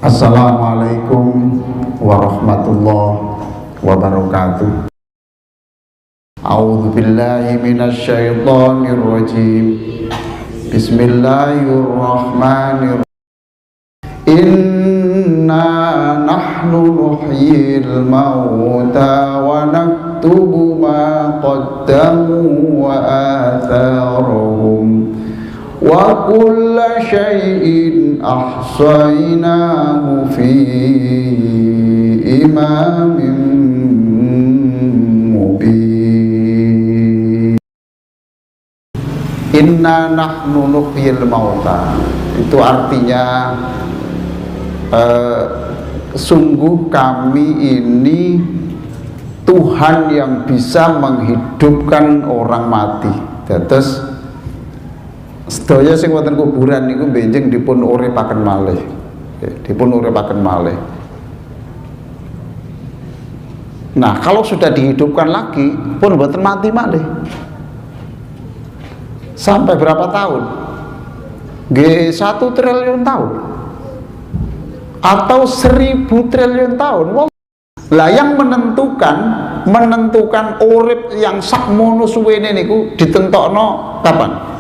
Assalamualaikum warahmatullahi wabarakatuh. A'udzu billahi minasy syaithanir rajim. Bismillahirrahmanirrahim. Inna nahnu nuhyil mauta wa naktubu ma qaddamu wa atharahum wa kulla syai'in ahsaynahu fi imamin mubin. Inna nahnu nuhyil mauta, itu artinya sungguh kami ini Tuhan yang bisa menghidupkan orang mati. Dados sedaya sing wonten kuburan niku benjing dipun uripaken malih. Dipun uripaken malih. Nah, kalau sudah dihidupkan lagi pun mboten mati malih. Sampai berapa tahun? Nggih 1 triliun tahun. Atau 1000 triliun tahun. Lah yang menentukan urip yang sakmono suwene niku ditentokno kapan?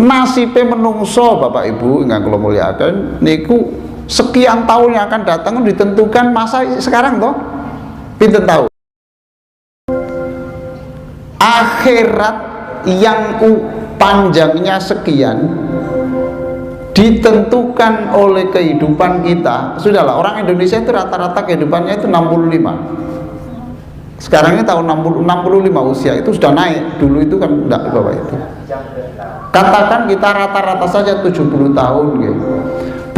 Nasibe menungso Bapak Ibu ingkang kula mulyakaken niku sekian tahun yang akan datang ditentukan masa sekarang toh pinten tahun. Akhirat yang panjangnya sekian ditentukan oleh kehidupan kita. Sudahlah, orang Indonesia itu rata-rata kehidupannya itu 65. Sekarang ini tahun 65 usia itu sudah naik. Dulu itu kan enggak di bawah itu. Katakan kita rata-rata saja 70 tahun gitu.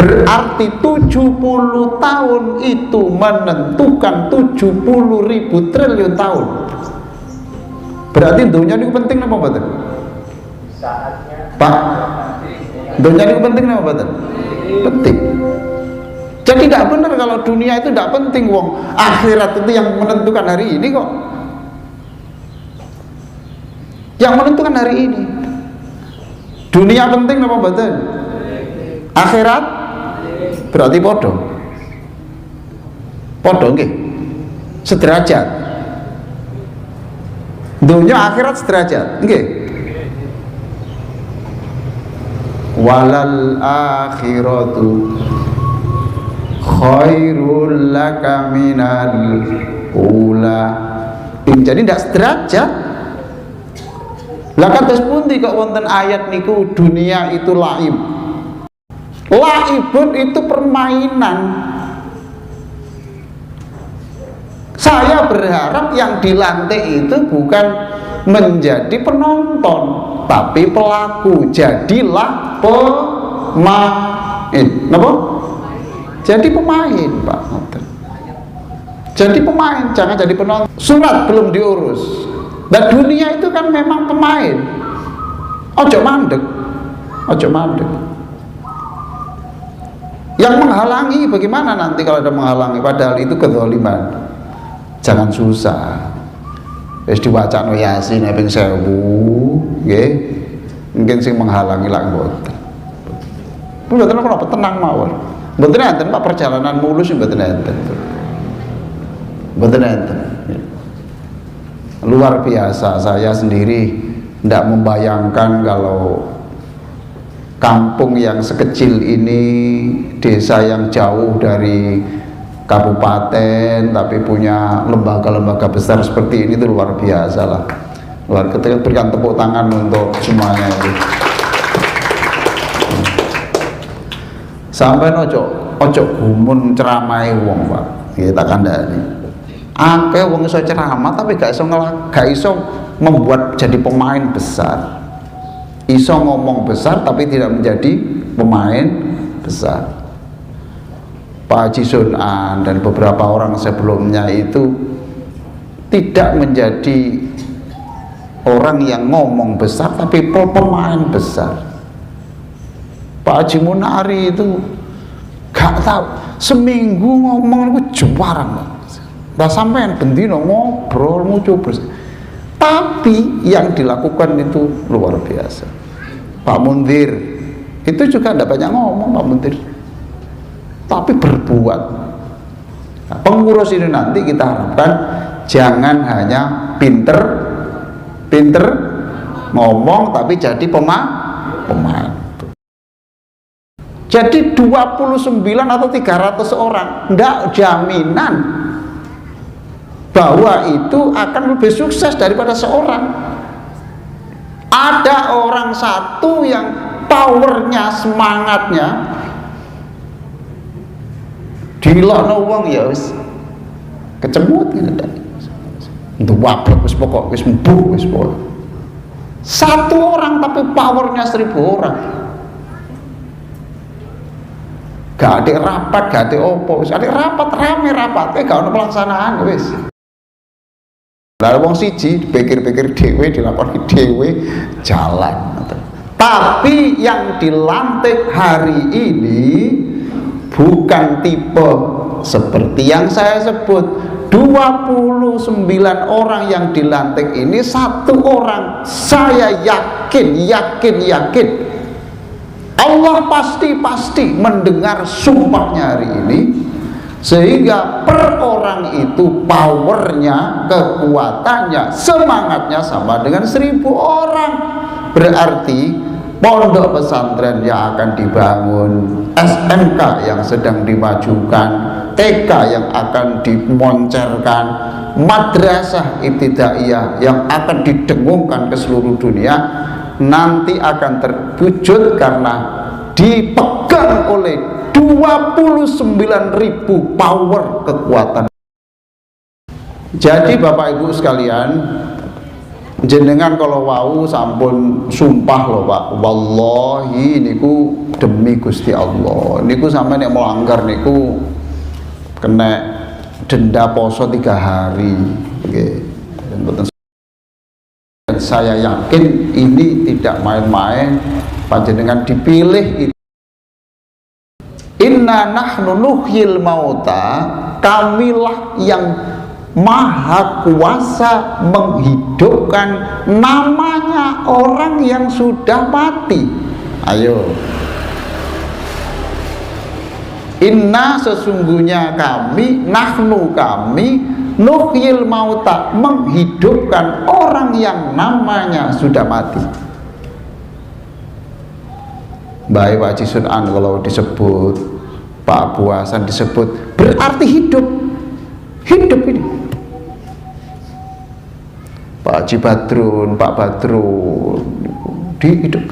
Berarti 70 tahun itu menentukan 70.000 triliun tahun. Berarti dunia ini penting apa betul? Pak, dunia ini penting apa betul? Penting. Jadi tidak benar kalau dunia itu tidak penting, wong akhirat itu yang menentukan hari ini kok. Yang menentukan hari ini. Dunia penting apa betul? Akhirat berarti podo. Podo nggih. Sederajat. Dunia akhirat sederajat, nggih. Walal akhiratu khairul laka minal ula. Jadi tidak sederajat. Lah kados pundi kok wonten ayat niku dunia itu laib. Laibun itu permainan. Saya berharap yang dilantik itu bukan menjadi penonton, tapi pelaku. Jadilah pemain. Napa? Jadi pemain, Pak. Jadi pemain, jangan jadi penonton. Surat belum diurus. Dan dunia itu kan memang pemain. Ojo mandek. Ojo mandek. Yang menghalangi bagaimana nanti kalau ada menghalangi, padahal itu kezaliman. Jangan susah. Wis diwacana Yasin ping 1000, nggih. Mungkin sing menghalangi lak mboten. Mboten napa tenang mawon. Mboten enten Pak, perjalanan mulus mboten enten. Mboten enten. Luar biasa, saya sendiri tidak membayangkan kalau kampung yang sekecil ini, desa yang jauh dari kabupaten tapi punya lembaga-lembaga besar seperti ini, itu luar biasa lah. Luar biasa, berikan tepuk tangan untuk semuanya itu. Sampai ojo gumun ceramai wong Pak, kita kandhani. Akeh wong iso ceramah tapi gak iso membuat jadi pemain besar. Iso ngomong besar tapi tidak menjadi pemain besar. Pak Haji Sunan dan beberapa orang sebelumnya itu tidak menjadi orang yang ngomong besar tapi pemain besar. Pak Haji Munari itu gak tahu, seminggu ngomong itu juara. Nah sampean bendino ngobrol muncul, tapi yang dilakukan itu luar biasa. Pak Mundir itu juga tidak banyak ngomong Pak Menteri, tapi berbuat. Nah, pengurus ini nanti kita harapkan jangan hanya pinter ngomong tapi jadi pemain. Jadi 29 atau 300 orang enggak jaminan bahwa itu akan lebih sukses daripada seorang. Ada orang satu yang powernya, semangatnya dilokno wong ya wis kecemut ngene. Untuk wabrek wis pokok wis mbuh wis pokok. Satu orang tapi powernya 1000 orang. Gak ada rapat, gak ada opo, wis ada rapat rame rapat, gak ada pelaksanaan wis. Lalu wong siji dipikir-pikir dhewe, dilakoni dhewe jalan. Tapi yang dilantik hari ini bukan tipe seperti yang saya sebut. 29 orang yang dilantik ini, satu orang saya yakin Allah pasti mendengar sumpahnya hari ini, sehingga per orang itu powernya, kekuatannya, semangatnya sama dengan 1000 orang. Berarti pondok pesantren yang akan dibangun, SMK yang sedang dimajukan, TK yang akan dimoncerkan, madrasah ibtidaiyah yang akan didengungkan ke seluruh dunia, nanti akan terwujud karena dipegang oleh 29.000 power kekuatan. Jadi Bapak Ibu sekalian, jenengan kalau wau sampun sumpah loh Pak, wallahi niku demi Gusti Allah, niku sampai nek melanggar niku kena denda poso 3 hari. Dan saya yakin ini tidak main-main, panjenengan dipilih itu. Inna nahnu nuhyil mauta, kamilah yang maha kuasa menghidupkan namanya orang yang sudah mati. Ayo, inna sesungguhnya kami, nahnu kami, nuhyil mauta menghidupkan orang yang namanya sudah mati. Baik Pak Haji Sunan kalau disebut, Pak Abu Hasan disebut, berarti hidup ini. Pak Haji Badrun, Pak Badrun hidup.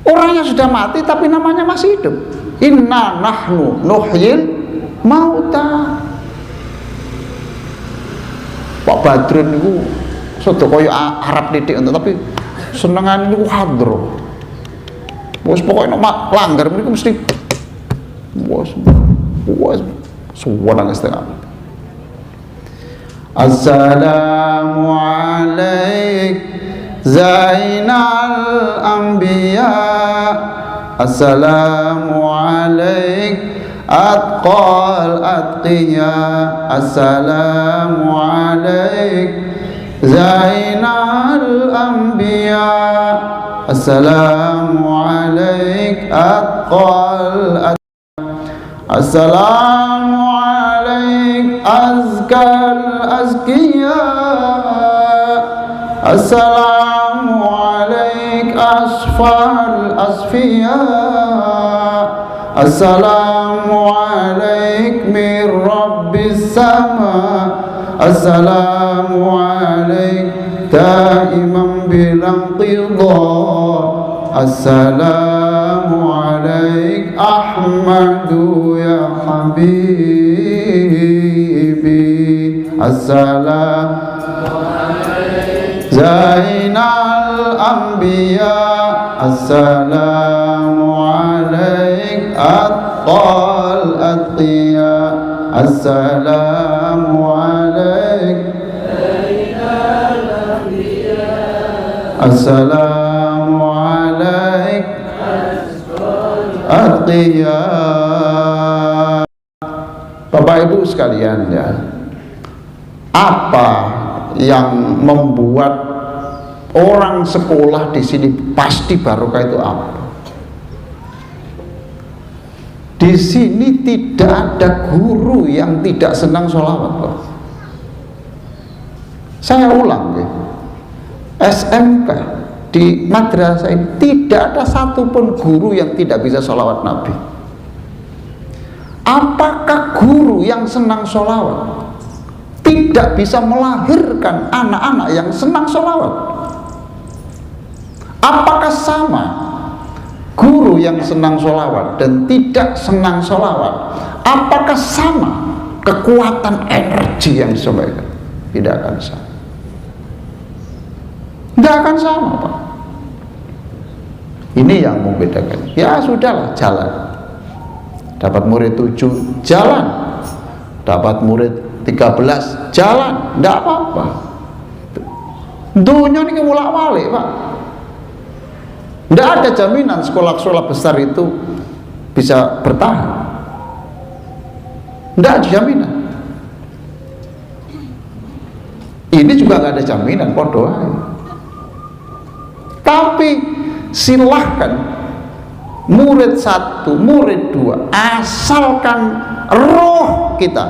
Orang yang sudah mati tapi namanya masih hidup. Inna nahnu nuhyil mauta. Pak Badrun itu sudah kaya Arab didik, tapi senengan itu hadro. Bos pokoknya nak langgar itu mesti bos suara setengah. Assalamu alaik Zainal Anbiya, assalamu alaik Atqal Atqiya, assalamu alaik Zainal Anbiya, assalamu alaik Atqal Atqiya, assalamu alaik Azkal Azkiya, assalamu alaik Asfal Asfiya, assalamu alaik min Rabbis sama, assalamu alaik daiman bilang qidha, assalamu alaik Ahmadu ya habibi, assalamu alaik Zainal Anbiya, assalamu alaik Atqal Atqiya, assalamu alaik Zainal Anbiya, assalamu alaik Atqiya. Bapak Ibu sekalian ya, apa yang membuat orang sekolah di sini pasti barokah itu apa? Di sini tidak ada guru yang tidak senang sholawat loh. Saya ulang ya, SMK di madrasah ini tidak ada satupun guru yang tidak bisa sholawat Nabi. Apakah guru yang senang sholawat tidak bisa melahirkan anak-anak yang senang sholawat? Apakah sama guru yang senang sholawat dan tidak senang sholawat? Apakah sama kekuatan energi yang disampaikan? Tidak akan sama. Tidak akan sama, Pak. Ini yang membedakan. Ya sudahlah, jalan. Dapat murid 7, jalan. Dapat murid 13, jalan. Tidak apa-apa. Dunia ini mulak-malik, Pak. Tidak ada jaminan sekolah-sekolah besar itu bisa bertahan. Tidak ada jaminan. Ini juga nggak ada jaminan, podo aja. Tapi silahkan murid 1, murid 2, asalkan roh kita,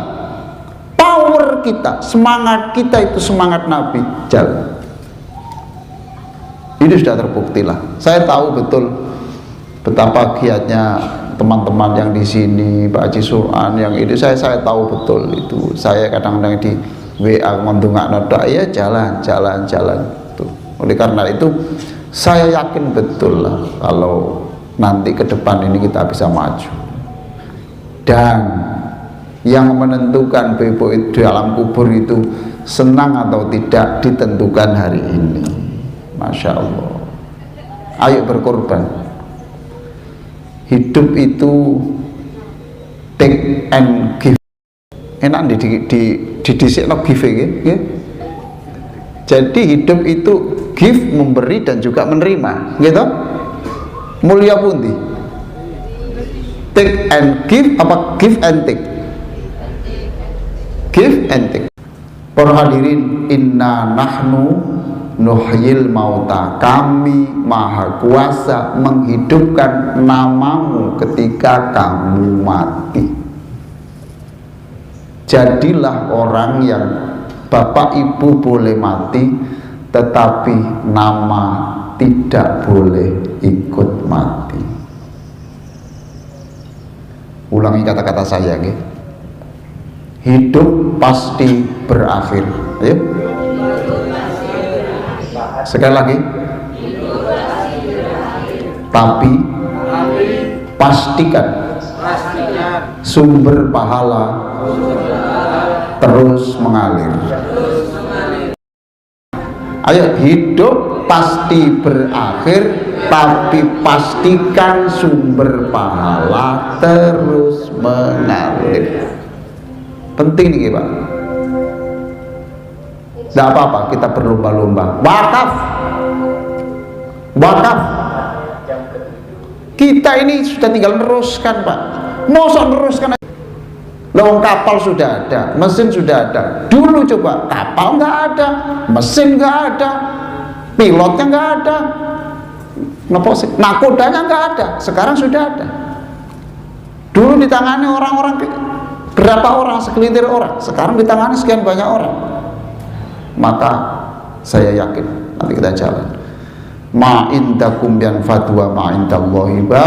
power kita, semangat kita itu semangat Nabi, jalan. Ini sudah terbukti lah. Saya tahu betul betapa giatnya teman-teman yang di sini, Pak Haji Suran yang itu, saya tahu betul itu. Saya kadang-kadang di WA ngondongak noda, ya jalan. Tuh. Oleh karena itu saya yakin betul lah kalau nanti ke depan ini kita bisa maju. Dan yang menentukan Bebo itu di alam kubur itu senang atau tidak ditentukan hari ini. Masya Allah. Ayo berkorban. Hidup itu take and give. Enak di disikno give ya. Jadi hidup itu give, memberi dan juga menerima, gitu. Mulia pundi? Take and give apa give and take? Give and take. Para hadirin, inna nahnu nuhyil mauta. Kami maha kuasa menghidupkan namamu ketika kamu mati. Jadilah orang yang bapak ibu boleh mati, tetapi nama tidak boleh ikut mati. Ulangi kata-kata saya, gitu. Hidup pasti berakhir. Ayo. Sekali lagi. Tapi pastikan sumber pahala terus mengalir. Ayo, hidup pasti berakhir, tapi pastikan sumber pahala terus mengalir. Penting nih Pak. Tidak apa-apa kita berlomba-lomba. Wakaf. Kita ini sudah tinggal neruskan Pak. Mosok neruskan aja. Lawang kapal sudah ada, mesin sudah ada. Dulu coba kapal nggak ada, mesin nggak ada, pilotnya nggak ada, nakodanya nggak ada. Sekarang sudah ada. Dulu ditangani orang-orang berapa orang, segelintir orang. Sekarang ditangani sekian banyak orang. Maka saya yakin nanti kita jalan. Ma indakum yanfadu wa ma indallahi ba.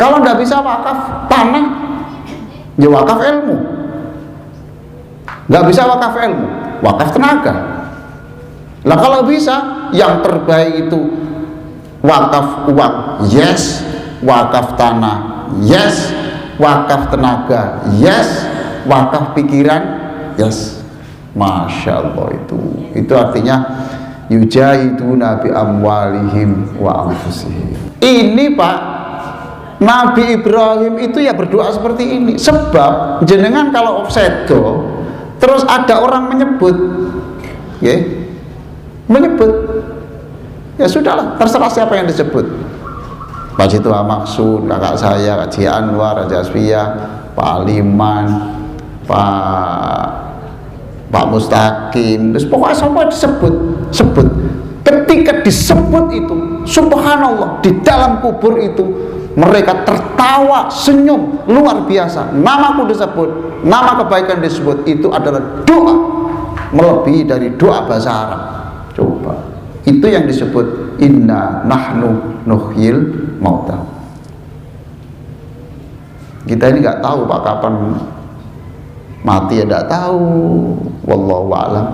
Kalau nggak bisa wakaf tanah, ya wakaf ilmu. Nggak bisa wakaf ilmu, wakaf tenaga. Lah kalau bisa, yang terbaik itu wakaf uang, yes. Wakaf tanah, yes. Wakaf tenaga, yes. Wakaf pikiran, yes. Masya Allah, itu artinya yujahiduna bi amwalihim wa anfusihim. Ini Pak, Nabi Ibrahim itu ya berdoa seperti ini. Sebab jenengan kalau offseto terus ada orang menyebut, ya, menyebut, ya sudahlah, terserah siapa yang disebut. Pak Jitua Maksud, kakak saya, Kak Ji Anwar, Raja Asfia, Pak Aliman, Pak Mustaqim, terus pokoknya semua disebut. ketika disebut itu, subhanallah, di dalam kubur itu mereka tertawa, senyum, luar biasa. Namaku disebut, nama kebaikan disebut, itu adalah doa, melebihi dari doa bahasa Arab. Coba, itu yang disebut inna nahnu nuhyil mauta. Kita ini nggak tahu Pak kapan mati, ya nggak tahu, wallahu a'lam.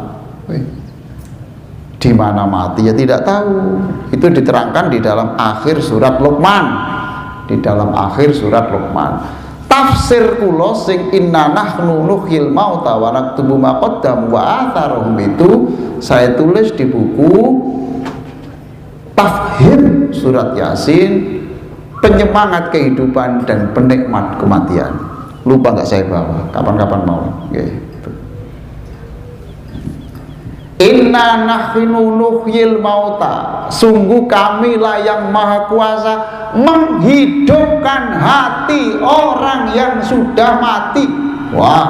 Di mana mati ya tidak tahu. Itu diterangkan di dalam akhir surat Luqman. Di dalam akhir surat Luqman. Tafsir kula sing inna nahnu nuhyil mauta wa naktubu ma qaddamu wa atharuhum itu saya tulis di buku Tafhim surat Yasin, penyemangat kehidupan dan penikmat kematian. Lupa nggak saya bawa, kapan-kapan mau. Gitu. Inna nahnu nuhyil mauta, sungguh kamilah yang maha kuasa menghidupkan hati orang yang sudah mati. Wah,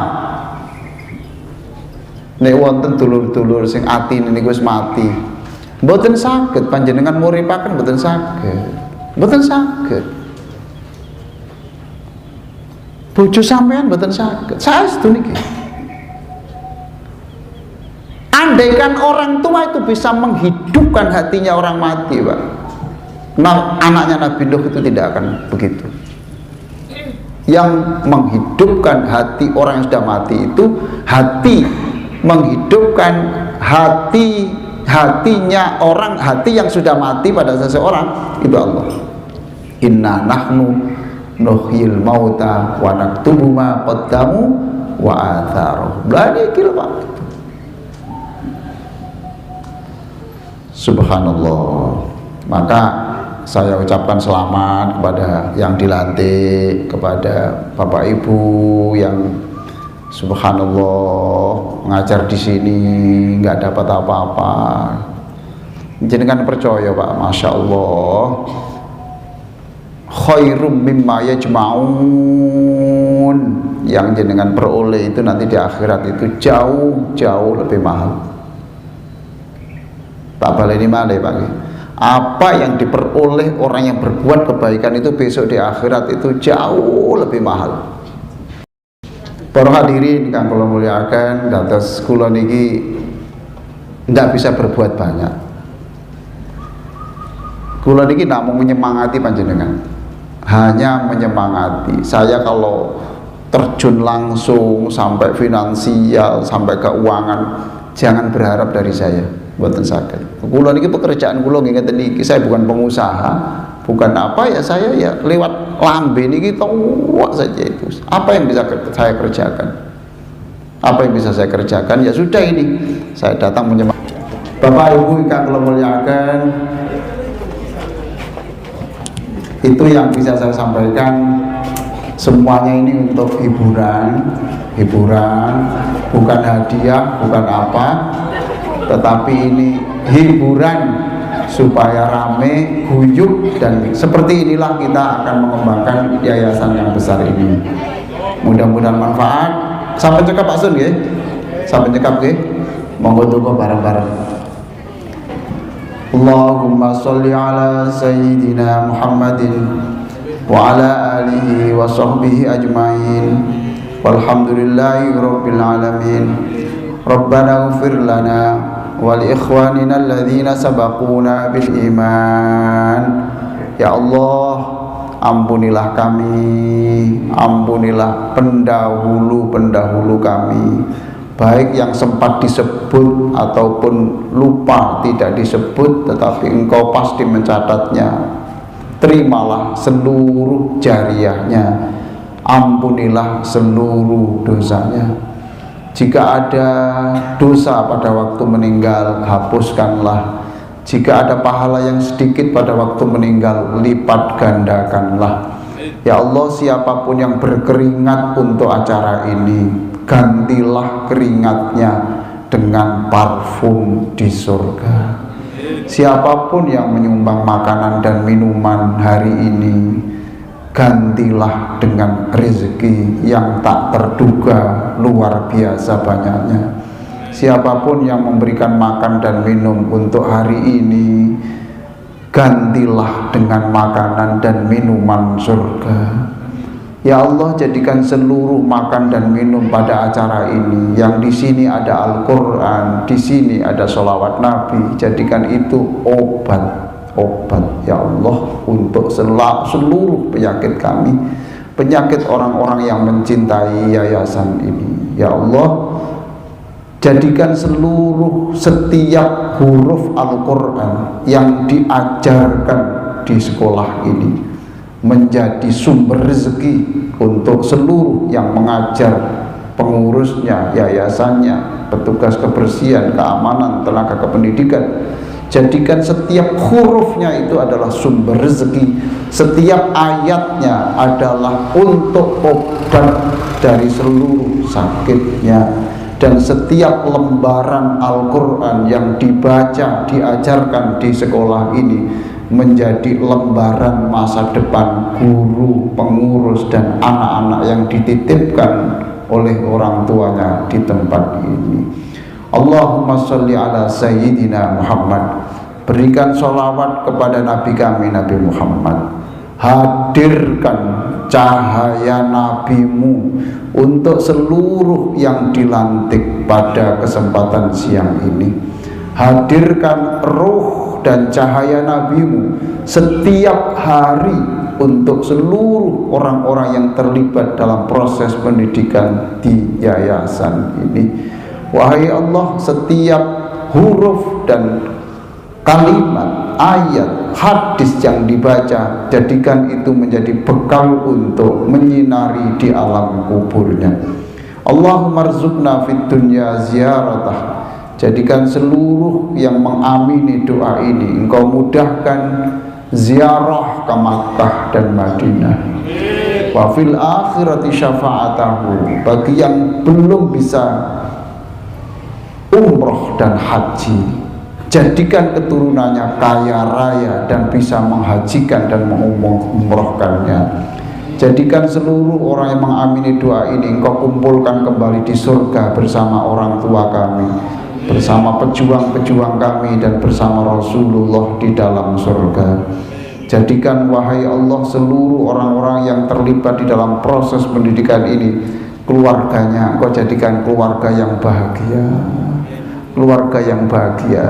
nek wonten dulur-dulur sing atine niku wis mati, mboten saged panjenengan muripaken, mboten saged, mboten saged. Bojo sampean mboten saged, saestu niki. Andaikan orang tua itu bisa menghidupkan hatinya orang mati, Pak, nah, anaknya Nabi Nuh itu tidak akan begitu. Yang menghidupkan hati orang yang sudah mati itu menghidupkan hatinya orang, hati yang sudah mati pada seseorang itu Allah. Inna nahnu nuhyil mauta wa naktubu ma qaddamu wa atharuhum. Berani kira Pak. Subhanallah. Maka saya ucapkan selamat kepada yang dilantik, kepada Bapak Ibu yang subhanallah ngajar di sini nggak dapat apa-apa. Jenengan percaya Pak, masya Allah, khairum mimma yajma'un, yang jenengan peroleh itu nanti di akhirat itu jauh lebih mahal. Tak baleni malih Pak. Apa yang diperoleh orang yang berbuat kebaikan itu besok di akhirat itu jauh lebih mahal. Para hadirin kang kula muliakan, dados kula niki ndak bisa berbuat banyak. Kula niki namung menyemangati panjenengan. Hanya menyemangati. Saya kalau terjun langsung sampai finansial, sampai keuangan, jangan berharap dari saya. Mboten saged. Kula niki pekerjaan kula nggih ngeten niki, saya bukan pengusaha, bukan apa ya, saya ya lewat lambe niki tok saja itu. Apa yang bisa saya kerjakan? Apa yang bisa saya kerjakan? Ya sudah, ini saya datang menyemangati. Bapak Ibu yang kula muliakan, itu yang bisa saya sampaikan. Semuanya ini untuk hiburan, bukan hadiah, bukan apa, tetapi ini hiburan supaya rame, guyup, dan seperti inilah kita akan mengembangkan yayasan yang besar ini. Mudah-mudahan manfaat. Sampai cekap Pak Sun nggih. Sampai cekap nggih. Monggo donga bareng-bareng. Allahumma sholli ala sayyidina Muhammadin wa ala alihi wa sahbihi ajmain. Walhamdulillahi rabbil alamin. Rabbana ighfir lana wa li ikhwanina alladhina sabaquna bil iman. Ya Allah, ampunilah kami, ampunilah pendahulu-pendahulu kami, baik yang sempat disebut ataupun lupa tidak disebut, tetapi Engkau pasti mencatatnya. Terimalah seluruh jariahnya, ampunilah seluruh dosanya. Jika ada dosa pada waktu meninggal, hapuskanlah. Jika ada pahala yang sedikit pada waktu meninggal, lipat gandakanlah. Ya Allah, siapapun yang berkeringat untuk acara ini, gantilah keringatnya dengan parfum di surga. Siapapun yang menyumbang makanan dan minuman hari ini, gantilah dengan rezeki yang tak terduga luar biasa banyaknya. siapapun yang memberikan makan dan minum untuk hari ini, gantilah dengan makanan dan minuman surga. Ya Allah, jadikan seluruh makan dan minum pada acara ini, yang di sini ada Al-Quran, di sini ada sholawat Nabi, jadikan itu obat ya Allah untuk seluruh penyakit kami, penyakit orang-orang yang mencintai yayasan ini. Ya Allah, jadikan setiap huruf Al-Quran yang diajarkan di sekolah ini menjadi sumber rezeki untuk seluruh yang mengajar, pengurusnya, yayasannya, petugas kebersihan, keamanan, tenaga kependidikan. Jadikan setiap hurufnya itu adalah sumber rezeki, setiap ayatnya adalah untuk obat dari seluruh sakitnya, dan setiap lembaran Al-Quran yang dibaca, diajarkan di sekolah ini menjadi lembaran masa depan guru, pengurus, dan anak-anak yang dititipkan oleh orang tuanya di tempat ini. Allahumma sholli ala Sayyidina Muhammad. Berikan sholawat kepada Nabi kami, Nabi Muhammad. Hadirkan cahaya Nabi-Mu untuk seluruh yang dilantik pada kesempatan siang ini. Hadirkan ruh dan cahaya Nabi-Mu setiap hari untuk seluruh orang-orang yang terlibat dalam proses pendidikan di yayasan ini. Wahai Allah, setiap huruf dan kalimat, ayat, hadis yang dibaca, jadikan itu menjadi bekal untuk menyinari di alam kuburnya. Allahumma rzuqna fid dunya ziyaratah. Jadikan seluruh yang mengamini doa ini Engkau mudahkan ziarah ke Makkah dan Madinah. Wa fil akhirati syafa'atahu. Bagi yang belum bisa umroh dan haji, jadikan keturunannya kaya raya dan bisa menghajikan dan mengumrohkannya. Jadikan seluruh orang yang mengamini doa ini Engkau kumpulkan kembali di surga bersama orang tua kami, bersama pejuang-pejuang kami, dan bersama Rasulullah di dalam surga. Jadikan wahai Allah seluruh orang-orang yang terlibat di dalam proses pendidikan ini, keluarganya Engkau jadikan keluarga yang bahagia, keluarga yang bahagia.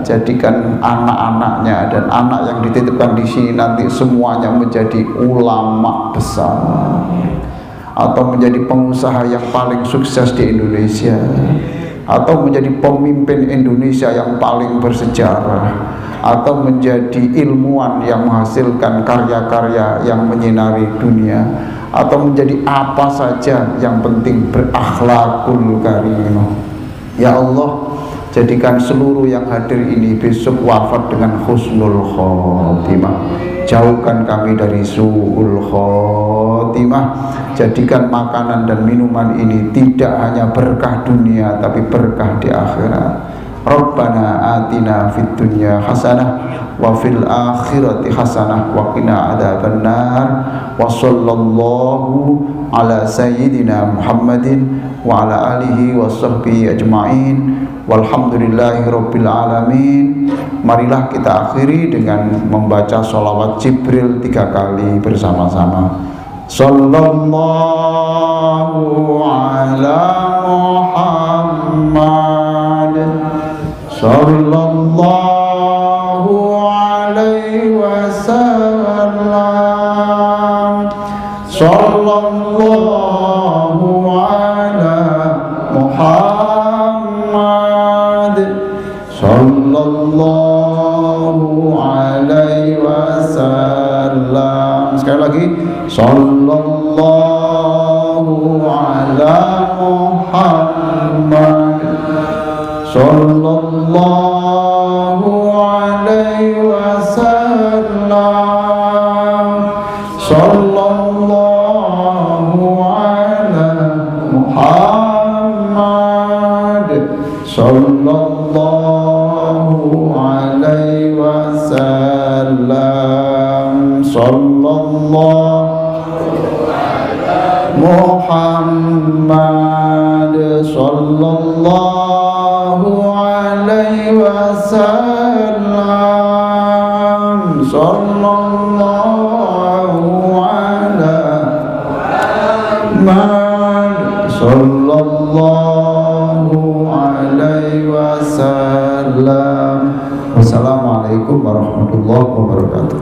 Jadikan anak-anaknya dan anak yang dititipkan di sini nanti semuanya menjadi ulama besar atau menjadi pengusaha yang paling sukses di Indonesia, atau menjadi pemimpin Indonesia yang paling bersejarah, atau menjadi ilmuwan yang menghasilkan karya-karya yang menyinari dunia, atau menjadi apa saja yang penting berakhlakul karimah. Ya Allah, jadikan seluruh yang hadir ini besok wafat dengan husnul khotimah. Jauhkan kami dari su'ul khotimah. Jadikan makanan dan minuman ini tidak hanya berkah dunia tapi berkah di akhirat. Rabbana atina fid dunya hasanah wa fil akhirati hasanah wa qina adzabannar. Wa sallallahu ala sayyidina Muhammadin wa ala alihi wa sahbihi ajma'in. Walhamdulillahi rabbil alamin. Marilah kita akhiri dengan membaca sholawat Jibril 3 kali bersama-sama. Sallallahu ala Muhammad, sallallahu alaihi wasallam, sallallahu ala Muhammad, sallallahu alaihi wasallam. Sekali lagi, sallallahu ala Muhammad, sallallahu alaihi wasallam, sallallahu ala Muhammad, sallallahu alaihi wasallam, sallallahu Muhammad, sallallahu Muhammad sallallahu alaihi wasallam. Wassalamualaikum warahmatullahi wabarakatuh.